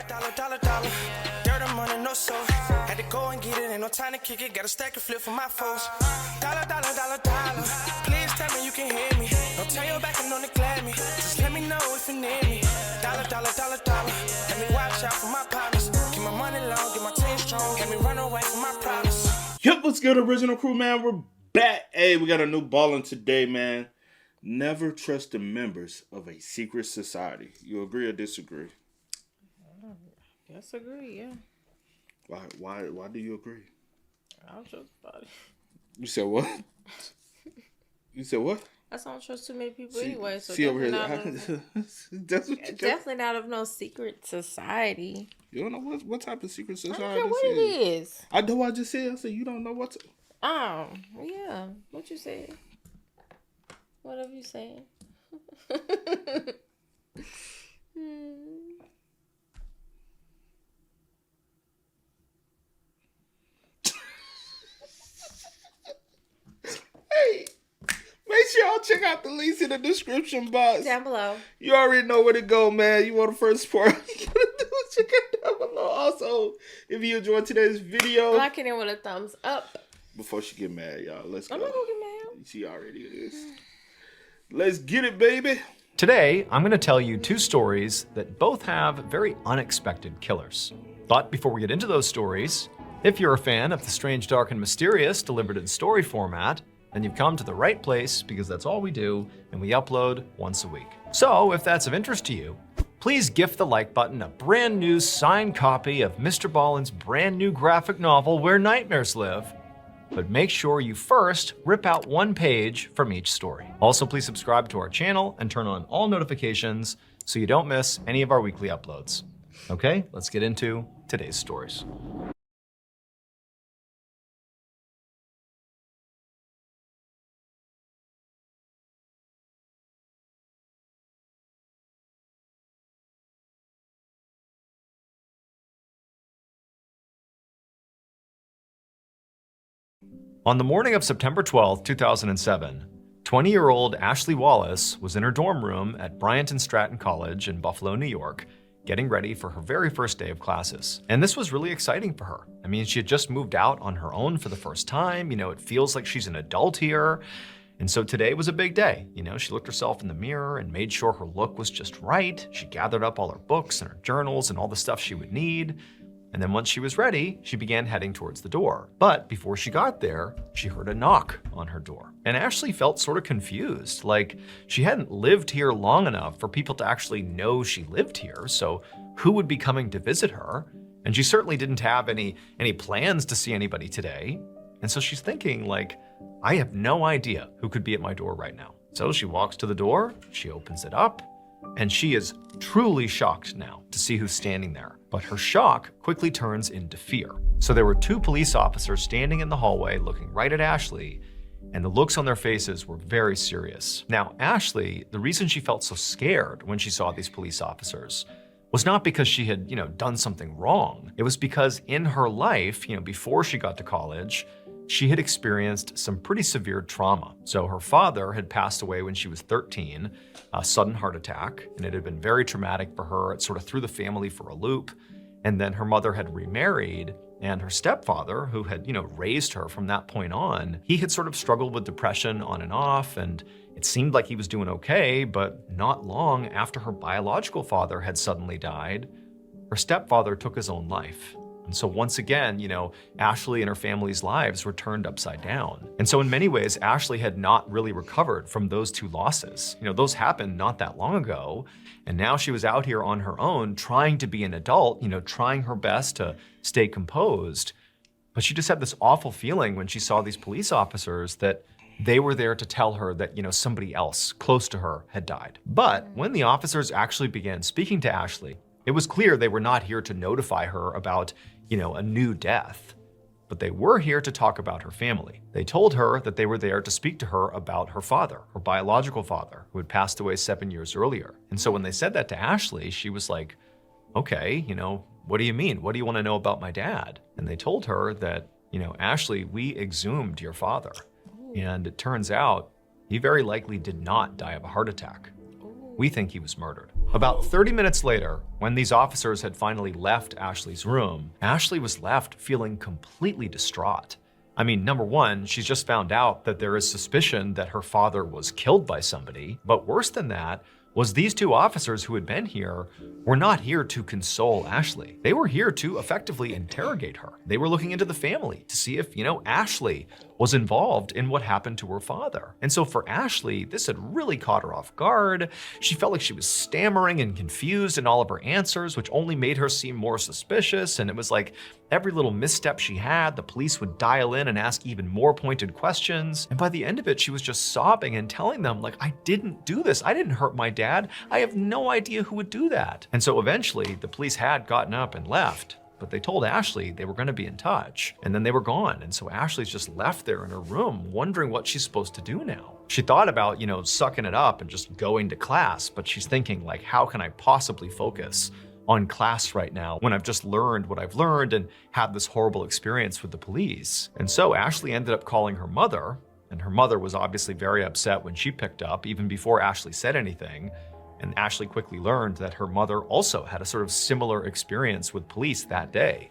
Dollar. Dirt and money, no soul. Had to go and get it, ain't no time to kick it. Got a stack and flip for my foes. Dollar. Please tell me you can hear me. Don't turn your back and don't neglect me. Just let me know if you need me. Dollar. Let me watch out for my partners. Keep my money long, get my team strong. Let me run away from my problems. Yep, what's good, original crew, man? We're back. Hey, we got a new ballin' today, man. Never trust the members of a secret society. You agree or disagree? Yes, agree, yeah. Why do you agree? I don't trust nobody. You said what? You said what? I don't trust too many people anyway. So see over here. Definitely not of no secret society. You don't know what type of secret society I don't care what it is. I know what I just said. I said you don't know what. Oh, yeah. What you said? Whatever you saying. Hey, make sure y'all check out the links in the description box. Down below. You already know where to go, man. You want the first part? You gotta do is check it down below. Also, if you enjoyed today's video, Lock it in with a thumbs up. Before she get mad, y'all, let's go. I'm not gonna get mad. She already is. Let's get it, baby. Today, I'm going to tell you two stories that both have very unexpected killers. But before we get into those stories, if you're a fan of the strange, dark, and mysterious delivered in story format, then you've come to the right place because that's all we do, and we upload once a week. So if that's of interest to you, please gift the like button a brand new signed copy of Mr. Ballin's brand new graphic novel, Where Nightmares Live. But make sure you first rip out one page from each story. Also, please subscribe to our channel and turn on all notifications so you don't miss any of our weekly uploads. Okay, let's get into today's stories. On the morning of September 12, 2007, 20-year-old Ashley Wallace was in her dorm room at Bryant and Stratton College in Buffalo, New York, getting ready for her very first day of classes. And this was really exciting for her. I mean, she had just moved out on her own for the first time. You know, it feels like she's an adult here. And so today was a big day. You know, she looked herself in the mirror and made sure her look was just right. She gathered up all her books and her journals and all the stuff she would need. And then once she was ready, she began heading towards the door. But before she got there, she heard a knock on her door. And Ashley felt sort of confused, like she hadn't lived here long enough for people to actually know she lived here, so who would be coming to visit her? And she certainly didn't have any plans to see anybody today. And so she's thinking, like, I have no idea who could be at my door right now. So she walks to the door, she opens it up, and she is truly shocked now to see who's standing there. But her shock quickly turns into fear. So there were two police officers standing in the hallway looking right at Ashley, and the looks on their faces were very serious. Now, Ashley, the reason she felt so scared when she saw these police officers was not because she had, done something wrong. It was because in her life, before she got to college, she had experienced some pretty severe trauma. So her father had passed away when she was 13, a sudden heart attack, and it had been very traumatic for her. It sort of threw the family for a loop. And then her mother had remarried, and her stepfather, who had, raised her from that point on, he had sort of struggled with depression on and off, and it seemed like he was doing okay, but not long after her biological father had suddenly died, her stepfather took his own life. And so once again, Ashley and her family's lives were turned upside down. And so in many ways, Ashley had not really recovered from those two losses. Those happened not that long ago. And now she was out here on her own, trying to be an adult, trying her best to stay composed. But she just had this awful feeling when she saw these police officers that they were there to tell her that, somebody else close to her had died. But when the officers actually began speaking to Ashley, it was clear they were not here to notify her about, a new death, but they were here to talk about her family. They told her that they were there to speak to her about her father, her biological father, who had passed away 7 years earlier. And so when they said that to Ashley, she was like, okay, what do you mean? What do you want to know about my dad? And they told her that, Ashley, we exhumed your father. And it turns out he very likely did not die of a heart attack. We think he was murdered. About 30 minutes later, when these officers had finally left Ashley's room, Ashley was left feeling completely distraught. I mean, number one, she's just found out that there is suspicion that her father was killed by somebody, but worse than that was these two officers who had been here were not here to console Ashley. They were here to effectively interrogate her. They were looking into the family to see if, Ashley was involved in what happened to her father. And so for Ashley, this had really caught her off guard. She felt like she was stammering and confused in all of her answers, which only made her seem more suspicious. And it was like every little misstep she had, the police would dial in and ask even more pointed questions. And by the end of it, she was just sobbing and telling them, like, I didn't do this. I didn't hurt my dad. I have no idea who would do that. And so eventually the police had gotten up and left, but they told Ashley they were going to be in touch, and then they were gone. And so Ashley's just left there in her room wondering what she's supposed to do now. She thought about, sucking it up and just going to class, but she's thinking, like, how can I possibly focus on class right now when I've just learned what I've learned and had this horrible experience with the police? And so Ashley ended up calling her mother, and her mother was obviously very upset when she picked up, even before Ashley said anything. And Ashley quickly learned that her mother also had a sort of similar experience with police that day,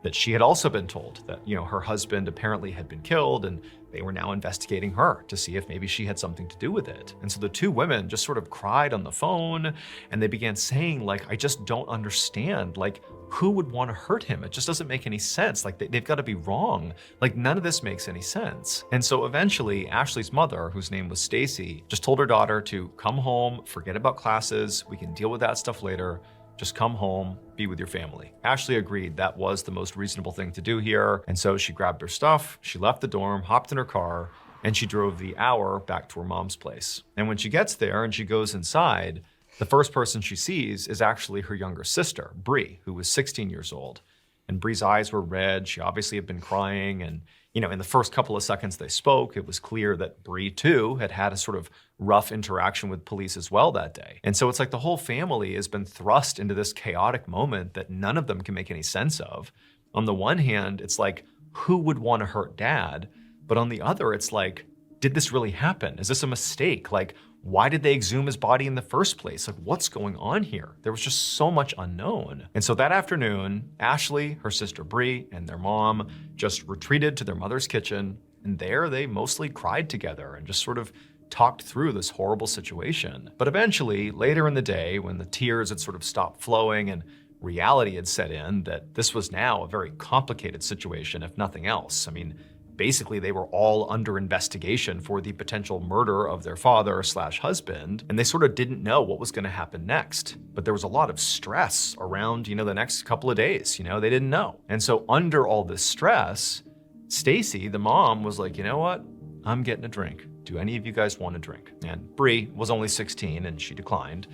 that she had also been told that, her husband apparently had been killed, and they were now investigating her to see if maybe she had something to do with it. And so the two women just sort of cried on the phone, and they began saying, like, I just don't understand, like, who would want to hurt him? It just doesn't make any sense. Like, they've got to be wrong. Like, none of this makes any sense. And so eventually Ashley's mother, whose name was Stacey, just told her daughter to come home, forget about classes, we can deal with that stuff later. Just come home, be with your family. Ashley agreed that was the most reasonable thing to do here. And so she grabbed her stuff, she left the dorm, hopped in her car, and she drove the hour back to her mom's place. And when she gets there and she goes inside, the first person she sees is actually her younger sister, Bree, who was 16 years old. And Bree's eyes were red. She obviously had been crying. And, in the first couple of seconds they spoke, it was clear that Bree, too, had had a sort of rough interaction with police as well that day. And so it's like the whole family has been thrust into this chaotic moment that none of them can make any sense of. On the one hand, it's like, who would want to hurt dad? But on the other, it's like, did this really happen? Is this a mistake? Like, why did they exhume his body in the first place? Like, what's going on here? There was just so much unknown. And so that afternoon, Ashley, her sister Bree, and their mom just retreated to their mother's kitchen. And there they mostly cried together and just sort of talked through this horrible situation. But eventually, later in the day, when the tears had sort of stopped flowing and reality had set in, that this was now a very complicated situation, if nothing else. I mean, basically, they were all under investigation for the potential murder of their father/husband, and they sort of didn't know what was going to happen next. But there was a lot of stress around, the next couple of days. They didn't know. And so under all this stress, Stacey, the mom, was like, you know what? I'm getting a drink. Do any of you guys want a drink? And Bree was only 16 and she declined.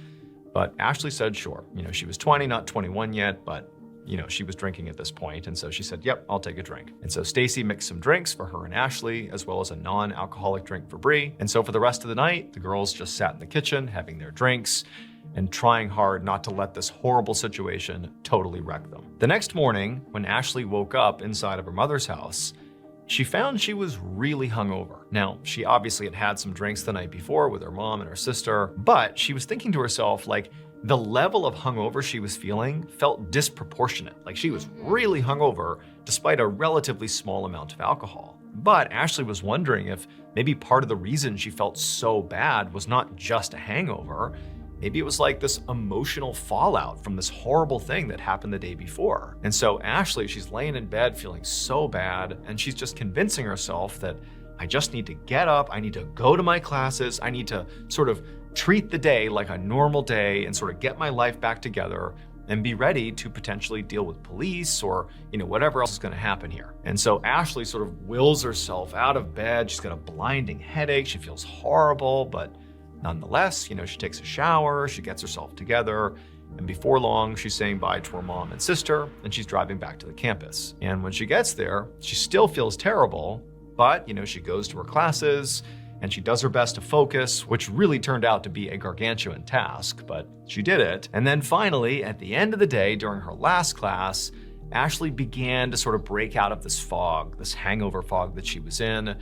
But Ashley said, sure. She was 20, not 21 yet, but she was drinking at this point, and so she said, yep, I'll take a drink. And so Stacey mixed some drinks for her and Ashley, as well as a non-alcoholic drink for Bree. And so for the rest of the night, the girls just sat in the kitchen having their drinks and trying hard not to let this horrible situation totally wreck them. The next morning, when Ashley woke up inside of her mother's house, she found she was really hungover. Now, she obviously had had some drinks the night before with her mom and her sister, but she was thinking to herself, like, the level of hungover she was feeling felt disproportionate. Like, she was really hungover despite a relatively small amount of alcohol. But Ashley was wondering if maybe part of the reason she felt so bad was not just a hangover. Maybe it was like this emotional fallout from this horrible thing that happened the day before. And so Ashley, she's laying in bed feeling so bad, and she's just convincing herself that I just need to get up, I need to go to my classes, I need to sort of treat the day like a normal day and sort of get my life back together and be ready to potentially deal with police or, whatever else is going to happen here. And so Ashley sort of wills herself out of bed. She's got a blinding headache. She feels horrible, but nonetheless, she takes a shower, she gets herself together, and before long, she's saying bye to her mom and sister, and she's driving back to the campus. And when she gets there, she still feels terrible, but, she goes to her classes, and she does her best to focus, which really turned out to be a gargantuan task, but she did it. And then finally, at the end of the day, during her last class, Ashley began to sort of break out of this fog, this hangover fog that she was in,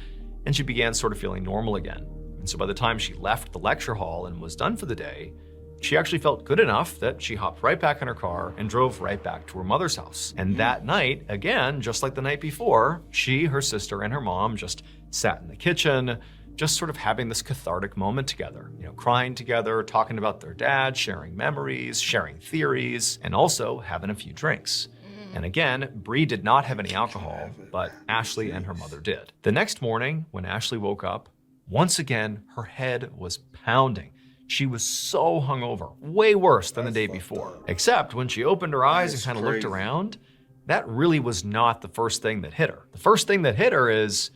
and she began sort of feeling normal again. And so by the time she left the lecture hall and was done for the day, she actually felt good enough that she hopped right back in her car and drove right back to her mother's house. And that night, again, just like the night before, she, her sister, and her mom just sat in the kitchen, just sort of having this cathartic moment together, crying together, talking about their dad, sharing memories, sharing theories, and also having a few drinks. And again, Bree did not have any alcohol, but Ashley and her mother did. The next morning, when Ashley woke up, once again, her head was pounding. She was so hungover, way worse than the day before. Except when she opened her eyes and kind of looked around, that really was not the first thing that hit her. The first thing that hit her is,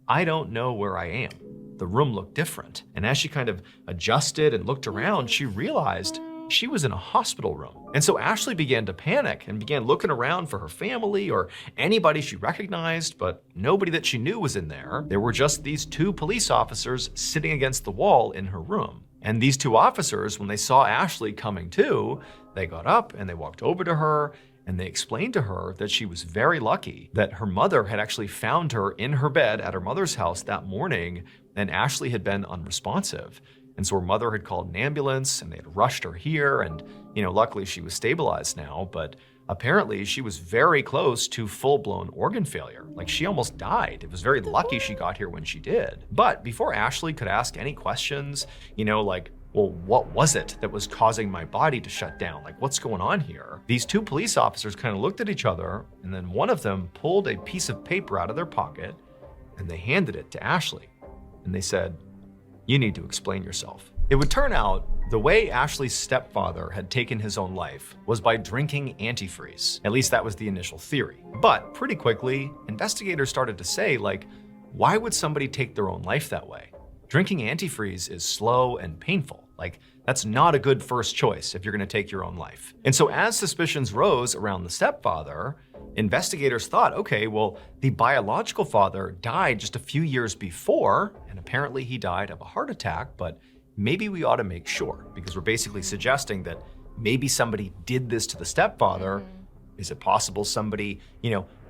I don't know where I am. The room looked different. And as she kind of adjusted and looked around, she realized she was in a hospital room. And so Ashley began to panic and began looking around for her family or anybody she recognized, but nobody that she knew was in there. There were just these 2 police officers sitting against the wall in her room. And these 2 officers, when they saw Ashley coming to, they got up and they walked over to her and they explained to her that she was very lucky that her mother had actually found her in her bed at her mother's house that morning, and Ashley had been unresponsive. And so her mother had called an ambulance and they had rushed her here, and luckily she was stabilized now, but apparently she was very close to full-blown organ failure. Like, she almost died. It was very lucky she got here when she did. But before Ashley could ask any questions, like, well, what was it that was causing my body to shut down? Like, what's going on here? These 2 police officers kind of looked at each other, and then one of them pulled a piece of paper out of their pocket and they handed it to Ashley. And they said, you need to explain yourself. It would turn out the way Ashley's stepfather had taken his own life was by drinking antifreeze. At least that was the initial theory. But pretty quickly, investigators started to say, why would somebody take their own life that way? Drinking antifreeze is slow and painful. That's not a good first choice if you're gonna take your own life. And so as suspicions rose around the stepfather, investigators thought, okay, well, the biological father died just a few years before, and apparently he died of a heart attack, but maybe we ought to make sure, because we're basically suggesting that maybe somebody did this to the stepfather. Is it possible somebody,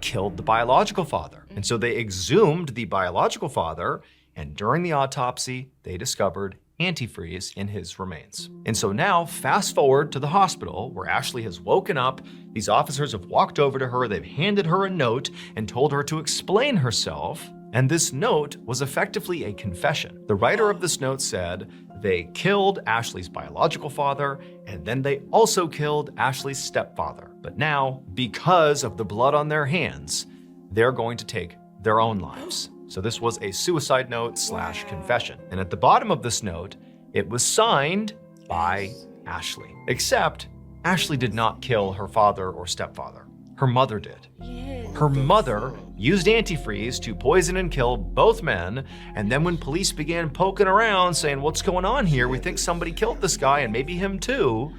killed the biological father? And so they exhumed the biological father, and during the autopsy, they discovered antifreeze in his remains. And so now, fast forward to the hospital where Ashley has woken up. These officers have walked over to her, they've handed her a note and told her to explain herself. And this note was effectively a confession. The writer of this note said they killed Ashley's biological father, and then they also killed Ashley's stepfather. But now, because of the blood on their hands, they're going to take their own lives. So this was a suicide note / confession. And at the bottom of this note, it was signed by Ashley. Except Ashley did not kill her father or stepfather. Her mother did. Her mother used antifreeze to poison and kill both men, and then when police began poking around saying, what's going on here? We think somebody killed this guy and maybe him too.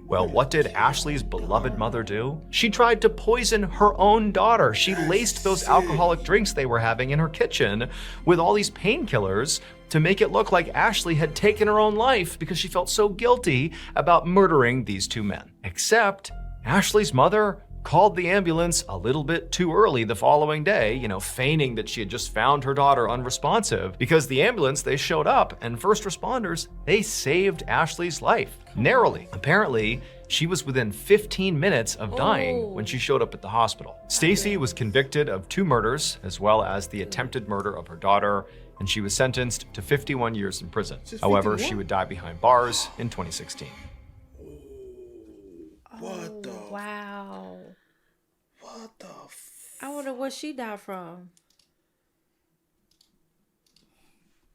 Well, what did Ashley's beloved mother do? She tried to poison her own daughter. She laced those alcoholic drinks they were having in her kitchen with all these painkillers to make it look like Ashley had taken her own life because she felt so guilty about murdering these 2 men. Except Ashley's mother called the ambulance a little bit too early the following day, feigning that she had just found her daughter unresponsive, because the ambulance, they showed up and first responders, they saved Ashley's life, narrowly. Apparently, she was within 15 minutes of dying when she showed up at the hospital. Stacey was convicted of 2 murders, as well as the attempted murder of her daughter, and she was sentenced to 51 years in prison. However, she would die behind bars in 2016. What the? Wow. What the? I wonder what she died from.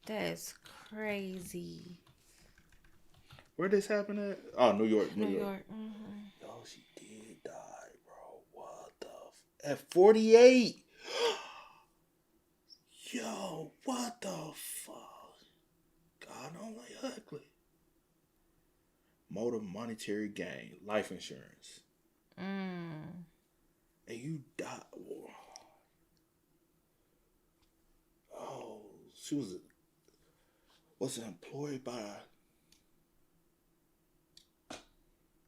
That's crazy. Where this happen at? Oh, New York. New York. Yo, she did die, bro. What the? At 48. Yo, what the fuck? God don't like ugly. Motor monetary gain, life insurance. And you die. Oh, she was employed by.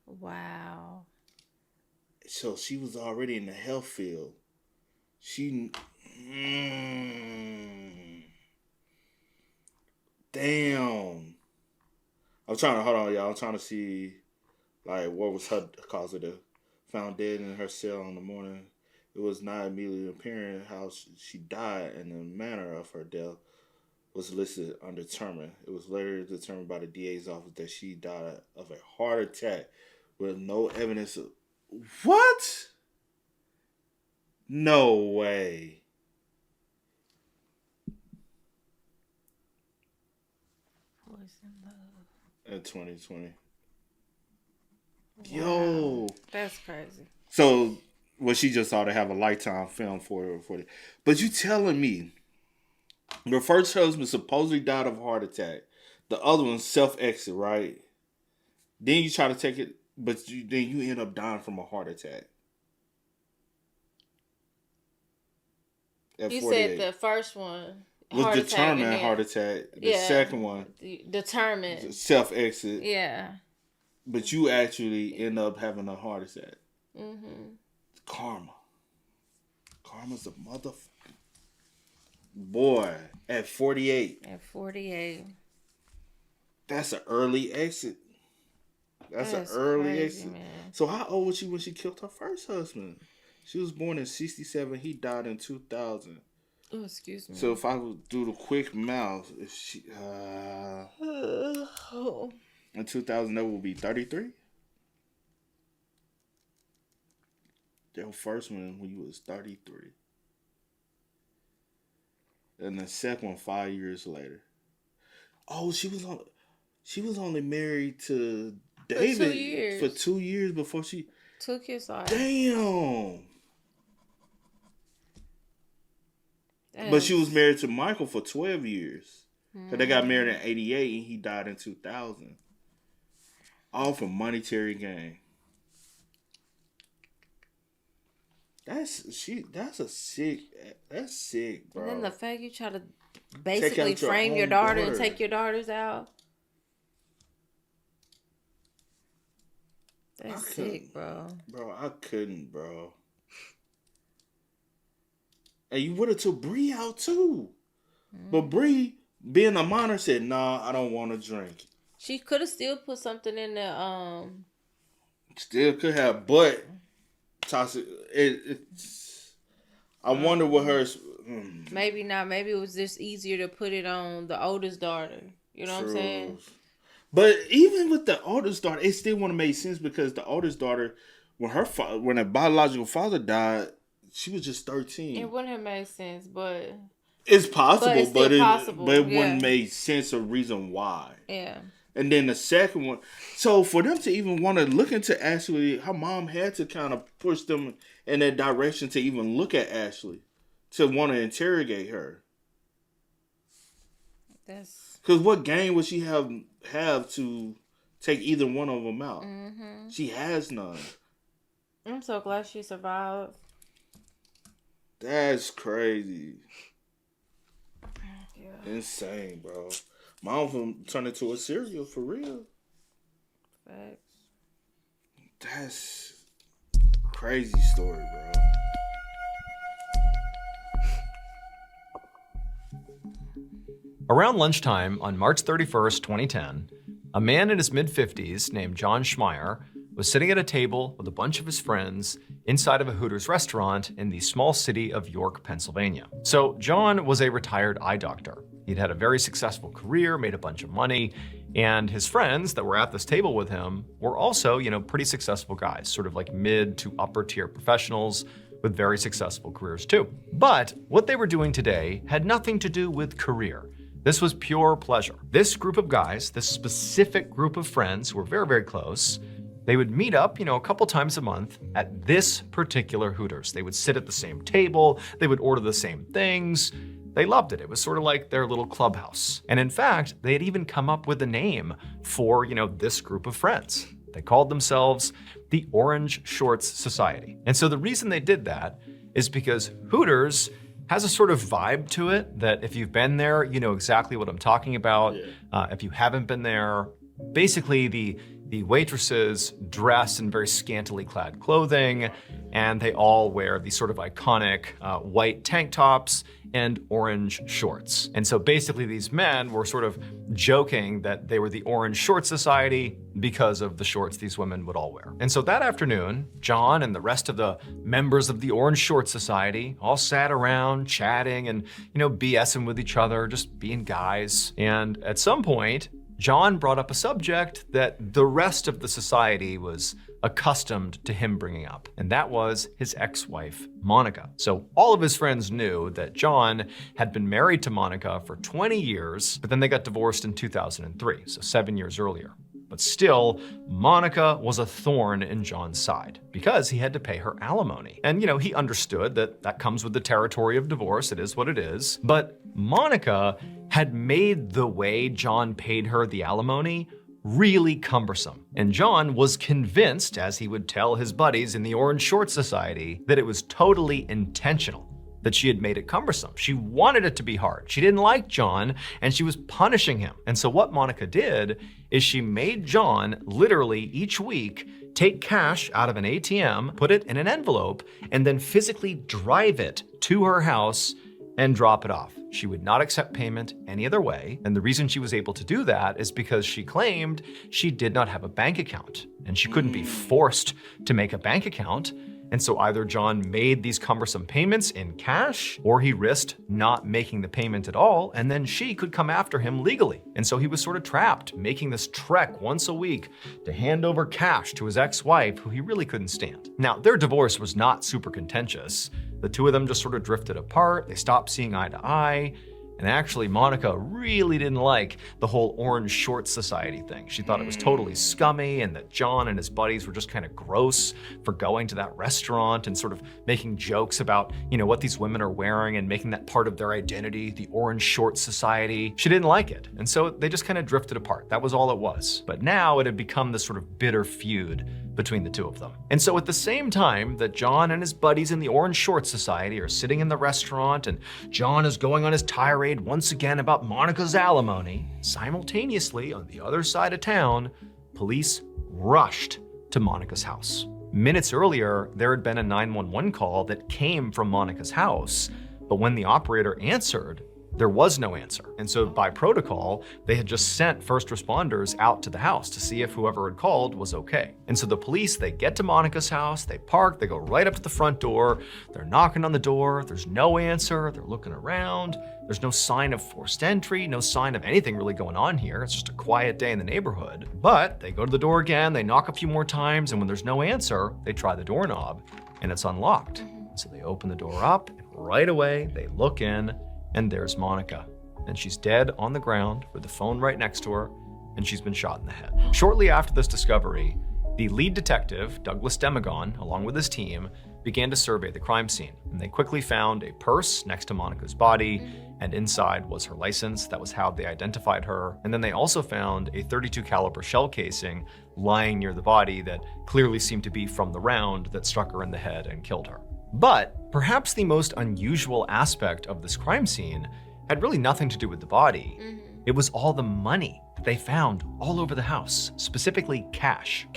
Wow. So she was already in the health field. Damn. I'm trying to hold on, y'all. I'm trying to see, like, what was her cause of death. Found dead in her cell in the morning. It was not immediately apparent how she died, and the manner of her death was listed undetermined. It was later determined by the DA's office that she died of a heart attack with no evidence of... What? No way. In 2020. Wow. Yo. That's crazy. So, well, she just ought to have a Lifetime film for it. But you telling me your first husband supposedly died of a heart attack. The other one self-exit, right? Then you try to take it, but then you end up dying from a heart attack. You said the first one was determined heart attack. The second one determined self-exit. Yeah. But you actually end up having a heart attack. Mm-hmm. Karma. Karma's a motherfucker. Boy, at 48. At 48. That's an early exit. That's an early crazy, exit. Man. So how old was she when she killed her first husband? She was born in 67. He died in 2000. Oh, excuse me. So if I would do the quick math, if she in 2000, that would be 33. Their first one when you was 33, and the second one 5 years later. Oh, she was only married to David for 2 years before she took his life. Damn. But she was married to Michael for 12 years. Because they got married in 88 and he died in 2000. All for monetary gain. That's sick, bro. And then the fact you try to basically frame your daughter and take your daughters out. That's sick, bro. Bro, I couldn't, bro. And you would have took Bree out too. But Bree, being a minor, said, "Nah, I don't want to drink." She could have still put something in the Still could have, but toxic. I wonder what hers. Maybe not. Maybe it was just easier to put it on the oldest daughter. You know what I'm saying? But even with the oldest daughter, it still wouldn't make sense because the oldest daughter, when her biological father died, she was just 13. It wouldn't have made sense, but it's possible, but it yeah. wouldn't make sense or reason why. Yeah. And then the second one, so for them to even want to look into Ashley, her mom had to kind of push them in that direction to even look at Ashley, to want to interrogate her. Because what gain would she have to take either one of them out? Mm-hmm. She has none. I'm so glad she survived. That's crazy. Yeah. Insane, bro. Mom turned into a serial for real. Facts. That's crazy story, bro. Around lunchtime on March 31st, 2010, a man in his mid-50s named John Schmeier was sitting at a table with a bunch of his friends inside of a Hooters restaurant in the small city of York, Pennsylvania. So John was a retired eye doctor. He'd had a very successful career, made a bunch of money, and his friends that were at this table with him were also, pretty successful guys, sort of like mid to upper tier professionals with very successful careers too. But what they were doing today had nothing to do with career. This was pure pleasure. This group of guys, this specific group of friends who were very, very close, they would meet up, a couple times a month at this particular Hooters. They would sit at the same table, they would order the same things. They loved it. It was sort of like their little clubhouse. And in fact, they had even come up with a name for, this group of friends. They called themselves the Orange Shorts Society. And so the reason they did that is because Hooters has a sort of vibe to it that if you've been there, you know exactly what I'm talking about. Yeah. If you haven't been there, basically the waitresses dress in very scantily clad clothing, and they all wear these sort of iconic white tank tops and orange shorts. And so basically these men were sort of joking that they were the Orange Short Society because of the shorts these women would all wear. And so that afternoon, John and the rest of the members of the Orange Short Society all sat around chatting and, BSing with each other, just being guys. And at some point, John brought up a subject that the rest of the society was accustomed to him bringing up, and that was his ex-wife, Monica. So all of his friends knew that John had been married to Monica for 20 years, but then they got divorced in 2003, so 7 years earlier. But still, Monica was a thorn in John's side because he had to pay her alimony. And, he understood that that comes with the territory of divorce. It is what it is. But Monica had made the way John paid her the alimony really cumbersome. And John was convinced, as he would tell his buddies in the Orange Short Society, that it was totally intentional, that she had made it cumbersome. She wanted it to be hard. She didn't like John, and she was punishing him. And so what Monica did is she made John literally each week take cash out of an ATM, put it in an envelope, and then physically drive it to her house and drop it off. She would not accept payment any other way. And the reason she was able to do that is because she claimed she did not have a bank account, and she couldn't be forced to make a bank account. And so either John made these cumbersome payments in cash, or he risked not making the payment at all, and then she could come after him legally. And so he was sort of trapped, making this trek once a week to hand over cash to his ex-wife, who he really couldn't stand. Now, their divorce was not super contentious. The two of them just sort of drifted apart. They stopped seeing eye to eye. And actually, Monica really didn't like the whole Orange Short Society thing. She thought it was totally scummy, and that John and his buddies were just kind of gross for going to that restaurant and sort of making jokes about, what these women are wearing and making that part of their identity, the Orange Short Society. She didn't like it. And so they just kind of drifted apart. That was all it was. But now it had become this sort of bitter feud between the two of them. And so at the same time that John and his buddies in the Orange Short Society are sitting in the restaurant and John is going on his tirade once again about Monica's alimony, simultaneously on the other side of town, police rushed to Monica's house. Minutes earlier, there had been a 911 call that came from Monica's house, but when the operator answered, there was no answer. And so by protocol, they had just sent first responders out to the house to see if whoever had called was okay. And so the police, they get to Monica's house, they park, they go right up to the front door, they're knocking on the door, there's no answer, they're looking around, there's no sign of forced entry, no sign of anything really going on here. It's just a quiet day in the neighborhood. But they go to the door again, they knock a few more times, and when there's no answer, they try the doorknob and it's unlocked. So they open the door up, and right away they look in, and there's Monica. And she's dead on the ground with the phone right next to her, and she's been shot in the head. Shortly after this discovery, the lead detective, Douglas Demagon, along with his team, began to survey the crime scene. And they quickly found a purse next to Monica's body, and inside was her license. That was how they identified her. And then they also found a .32 caliber shell casing lying near the body that clearly seemed to be from the round that struck her in the head and killed her. But perhaps the most unusual aspect of this crime scene had really nothing to do with the body. It was all the money that they found all over the house, specifically cash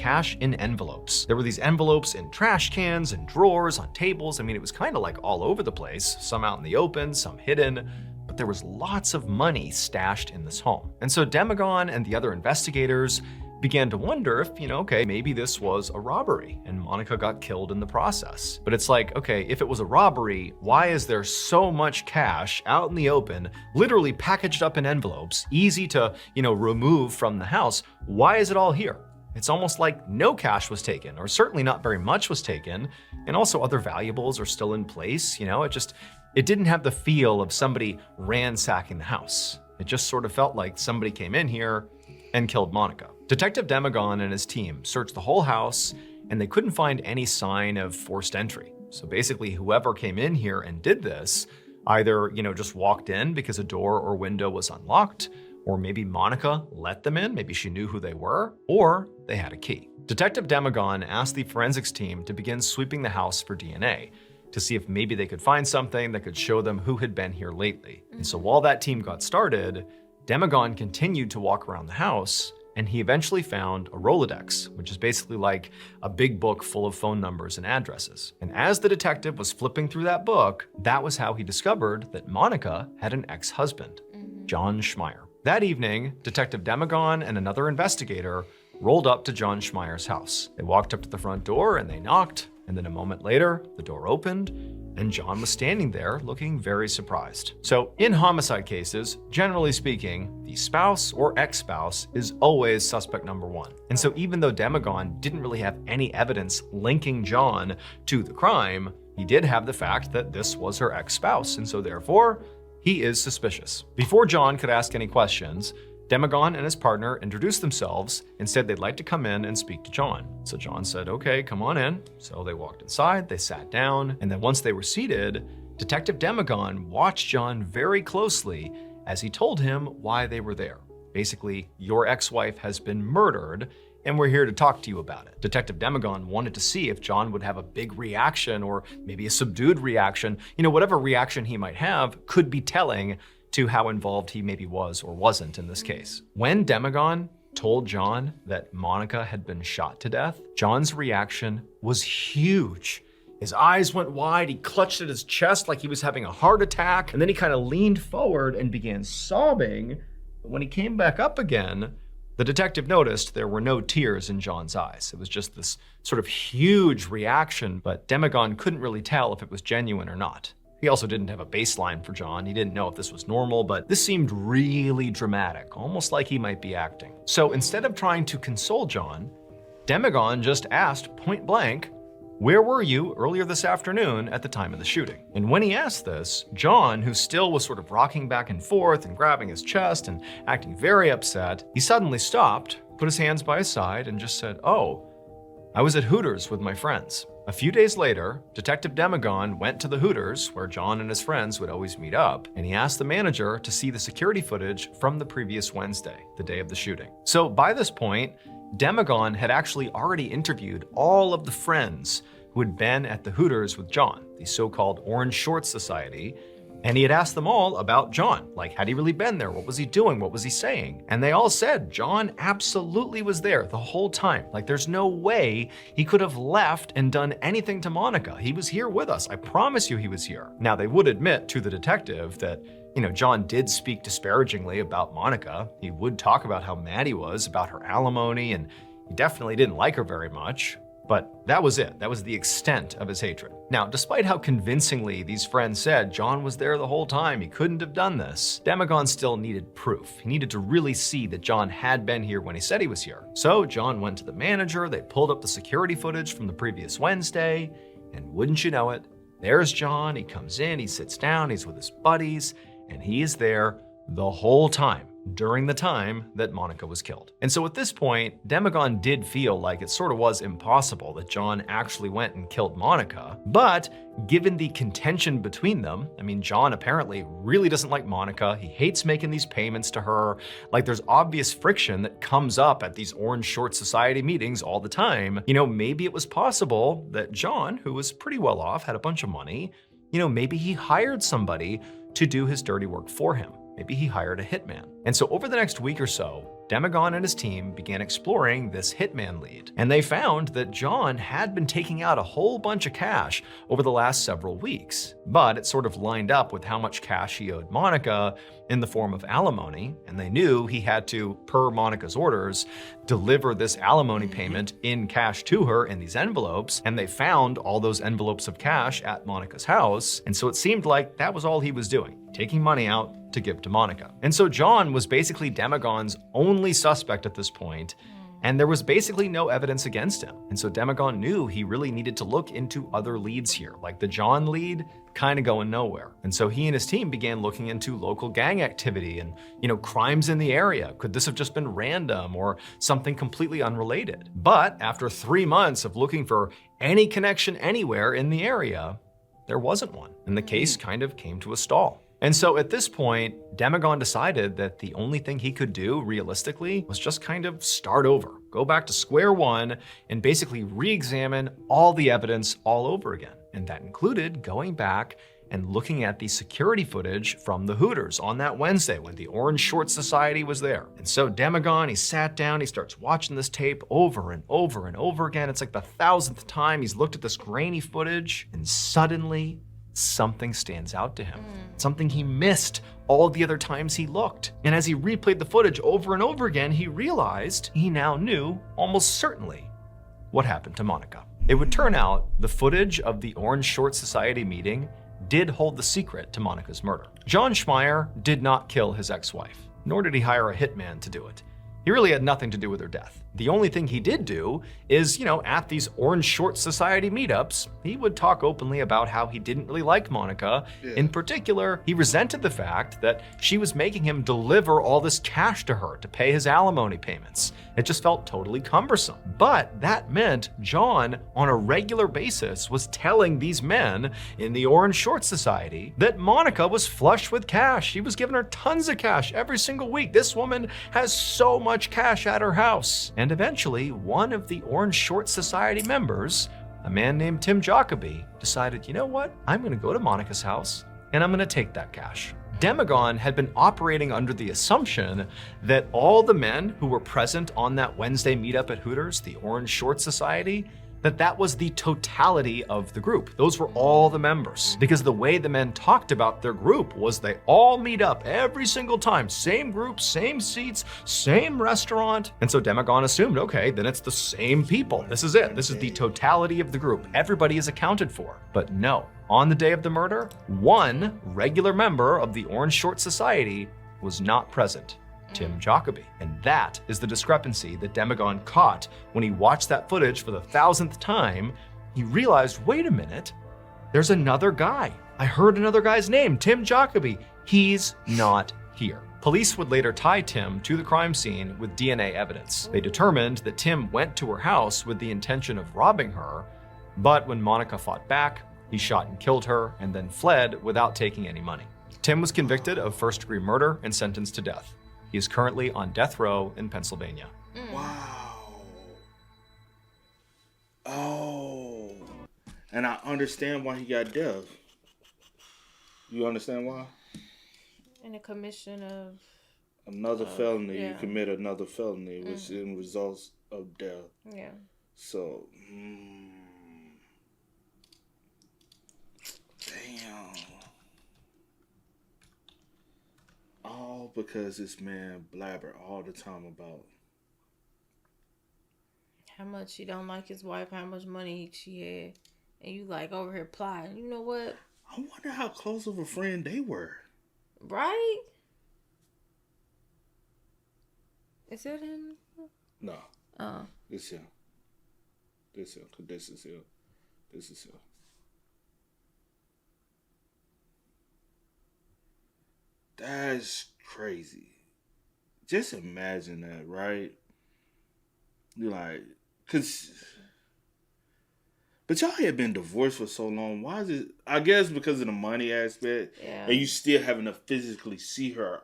in envelopes. There were these envelopes in trash cans and drawers, on tables. I mean, it was kind of like all over the place, some out in the open, some hidden, but there was lots of money stashed in this home. And so Demagon and the other investigators began to wonder if, okay, maybe this was a robbery and Monica got killed in the process. But it's like, okay, if it was a robbery, why is there so much cash out in the open, literally packaged up in envelopes, easy to, remove from the house? Why is it all here? It's almost like no cash was taken, or certainly not very much was taken, and also other valuables are still in place. It didn't have the feel of somebody ransacking the house. It just sort of felt like somebody came in here and killed Monica. Detective Demagon and his team searched the whole house, and they couldn't find any sign of forced entry. So basically, whoever came in here and did this either, just walked in because a door or window was unlocked, or maybe Monica let them in, maybe she knew who they were, or they had a key. Detective Demagon asked the forensics team to begin sweeping the house for DNA to see if maybe they could find something that could show them who had been here lately. And so while that team got started, Demagon continued to walk around the house, and he eventually found a Rolodex, which is basically like a big book full of phone numbers and addresses. And as the detective was flipping through that book, that was how he discovered that Monica had an ex-husband, John Schmeier. That evening, Detective Demagon and another investigator rolled up to John Schmeier's house. They walked up to the front door and they knocked, and then a moment later, the door opened, and John was standing there looking very surprised. So in homicide cases, generally speaking, the spouse or ex-spouse is always suspect number one. And so even though Demagon didn't really have any evidence linking John to the crime, he did have the fact that this was her ex-spouse, and so therefore, he is suspicious. Before John could ask any questions, Demagon and his partner introduced themselves and said they'd like to come in and speak to John. So John said, okay, come on in. So they walked inside, they sat down, and then once they were seated, Detective Demagon watched John very closely as he told him why they were there. Basically, your ex-wife has been murdered, and we're here to talk to you about it. Detective Demagon wanted to see if John would have a big reaction or maybe a subdued reaction. Whatever reaction he might have could be telling to how involved he maybe was or wasn't in this case. When Demagon told John that Monica had been shot to death, John's reaction was huge. His eyes went wide, he clutched at his chest like he was having a heart attack, and then he kind of leaned forward and began sobbing. But when he came back up again, the detective noticed there were no tears in John's eyes. It was just this sort of huge reaction, but Demagon couldn't really tell if it was genuine or not. He also didn't have a baseline for John. He didn't know if this was normal, but this seemed really dramatic, almost like he might be acting. So instead of trying to console John, Demagon just asked point blank, where were you earlier this afternoon at the time of the shooting? And when he asked this, John, who still was sort of rocking back and forth and grabbing his chest and acting very upset, he suddenly stopped, put his hands by his side, and just said, oh, I was at Hooters with my friends. A few days later, Detective Demagon went to the Hooters, where John and his friends would always meet up, and he asked the manager to see the security footage from the previous Wednesday, the day of the shooting. So by this point, Demagon had actually already interviewed all of the friends who had been at the Hooters with John, the so-called Orange Shorts Society, and he had asked them all about John. Like, had he really been there? What was he doing? What was he saying? And they all said John absolutely was there the whole time. Like, there's no way he could have left and done anything to Monica. He was here with us. I promise you he was here. Now, they would admit to the detective that, John did speak disparagingly about Monica. He would talk about how mad he was about her alimony, and he definitely didn't like her very much. But that was it. That was the extent of his hatred. Now, despite how convincingly these friends said John was there the whole time, he couldn't have done this, Demagon still needed proof. He needed to really see that John had been here when he said he was here. So John went to the manager, they pulled up the security footage from the previous Wednesday, and wouldn't you know it, there's John, he comes in, he sits down, he's with his buddies, and he is there the whole time, during the time that Monica was killed. And so at this point, Demagon did feel like it sort of was impossible that John actually went and killed Monica. But given the contention between them, John apparently really doesn't like Monica. He hates making these payments to her. Like, there's obvious friction that comes up at these Orange Short Society meetings all the time. Maybe it was possible that John, who was pretty well off, had a bunch of money, maybe he hired somebody to do his dirty work for him. Maybe he hired a hitman. And so over the next week or so, Demagon and his team began exploring this hitman lead. And they found that John had been taking out a whole bunch of cash over the last several weeks. But it sort of lined up with how much cash he owed Monica in the form of alimony. And they knew he had to, per Monica's orders, deliver this alimony payment in cash to her in these envelopes. And they found all those envelopes of cash at Monica's house. And so it seemed like that was all he was doing, taking money out to give to Monica. And so John was basically Demagon's only suspect at this point, and there was basically no evidence against him. And so Demagon knew he really needed to look into other leads here, like the John lead kind of going nowhere. And so he and his team began looking into local gang activity and, crimes in the area. Could this have just been random or something completely unrelated? But after 3 months of looking for any connection anywhere in the area, there wasn't one, and the case kind of came to a stall. And so at this point, Demagon decided that the only thing he could do realistically was just kind of start over, go back to square one, and basically re-examine all the evidence all over again. And that included going back and looking at the security footage from the Hooters on that Wednesday when the Orange Short Society was there. And so Demagon, he sat down, he starts watching this tape over and over and over again. It's like the 1,000th time he's looked at this grainy footage, and suddenly something stands out to him. Something he missed all the other times he looked. And as he replayed the footage over and over again, he realized he now knew almost certainly what happened to Monica. It would turn out the footage of the Orange Short Society meeting did hold the secret to Monica's murder. John Schmeier did not kill his ex-wife, nor did he hire a hitman to do it. He really had nothing to do with her death. The only thing he did do is, at these Orange Short Society meetups, he would talk openly about how he didn't really like Monica. Yeah. In particular, he resented the fact that she was making him deliver all this cash to her to pay his alimony payments. It just felt totally cumbersome. But that meant John, on a regular basis, was telling these men in the Orange Short Society that Monica was flush with cash. He was giving her tons of cash every single week. This woman has so much cash at her house. And eventually, one of the Orange Short Society members, a man named Tim Jacoby, decided, you know what? I'm going to go to Monica's house and I'm going to take that cash. Demagon had been operating under the assumption that all the men who were present on that Wednesday meetup at Hooters, the Orange Short Society, that was the totality of the group. Those were all the members. Because the way the men talked about their group was they all meet up every single time. Same group, same seats, same restaurant. And so Demagon assumed, okay, then it's the same people. This is it. This is the totality of the group. Everybody is accounted for. But no, on the day of the murder, one regular member of the Orange Short Society was not present. Tim Jacoby. And that is the discrepancy that Demagon caught when he watched that footage for the 1,000th time. He realized, wait a minute, there's another guy. I heard another guy's name, Tim Jacoby. He's not here. Police would later tie Tim to the crime scene with DNA evidence. They determined that Tim went to her house with the intention of robbing her, but when Monica fought back, he shot and killed her and then fled without taking any money. Tim was convicted of first-degree murder and sentenced to death. He is currently on death row in Pennsylvania. Wow. Oh. And I understand why he got death. You understand why? In the commission of... Another felony. Yeah. You commit another felony, which in results of death. Yeah. So, damn. All because this man blabbered all the time about how much he don't like his wife, how much money she had, and you like over here plotting. You know what? I wonder how close of a friend they were. Right? Is it him? No. Oh. This him. This him. This is him. This is him. That's crazy. Just imagine that, right? You're like, but y'all had been divorced for so long. Why is it? I guess because of the money aspect, and you still having to physically see her,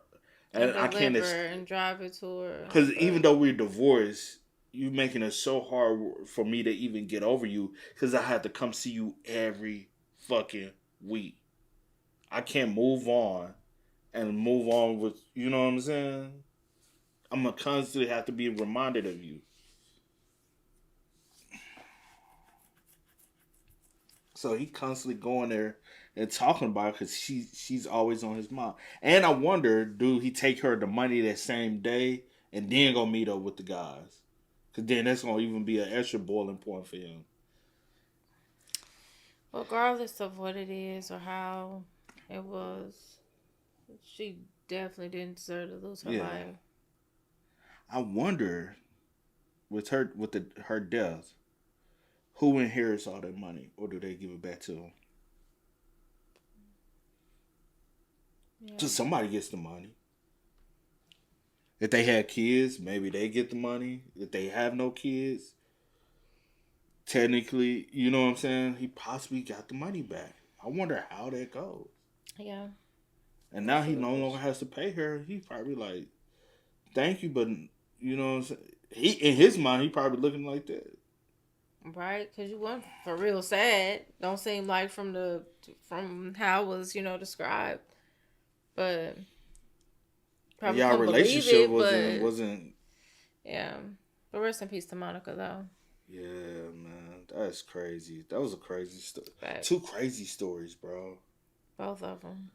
and I can't and drive it to her. Because even though we're divorced, you making it so hard for me to even get over you. Because I have to come see you every fucking week. I can't move on. And move on with, you know what I'm saying? I'm going to constantly have to be reminded of you. So he constantly going there and talking about it because she's always on his mind. And I wonder, do he take her the money that same day and then go meet up with the guys? Because then that's going to even be an extra boiling point for him. Regardless of what it is or how it was, she definitely didn't deserve to lose her life. I wonder, with her death, who inherits all that money, or do they give it back to them? Yeah. So somebody gets the money. If they had kids, maybe they get the money. If they have no kids, technically, you know what I'm saying? He possibly got the money back. I wonder how that goes. Yeah. And now he no longer has to pay her. He probably like, thank you, but you know what I'm saying? In his mind, he probably looking like that. Right, because you weren't for real sad. Don't seem like from how it was, described. But probably Y'all couldn't believe relationship it, wasn't. Yeah. But rest in peace to Monica, though. Yeah, man, that's crazy. That was a crazy story. Facts. 2 crazy stories, bro. Both of them.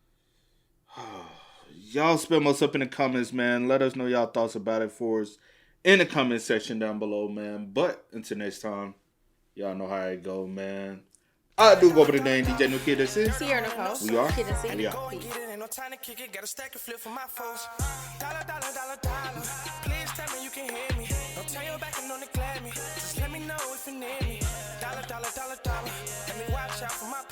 Y'all spam us up in the comments, man. Let us know y'all thoughts about it for us in the comment section down below, man. But until next time, y'all know how it go, man. I do go by the name DJ New Kid. This is Sierra Nicole. We are. Kid and C. And we are. Go and get it, ain't no time to kick it. Got a stack of flip for my folks. Dollar, dollar, dollar, dollar. Please tell me you can hear me. Don't turn your back and don't neglect me. Just let me know if you need me. Dollar, dollar, dollar, dollar. Let me watch out for my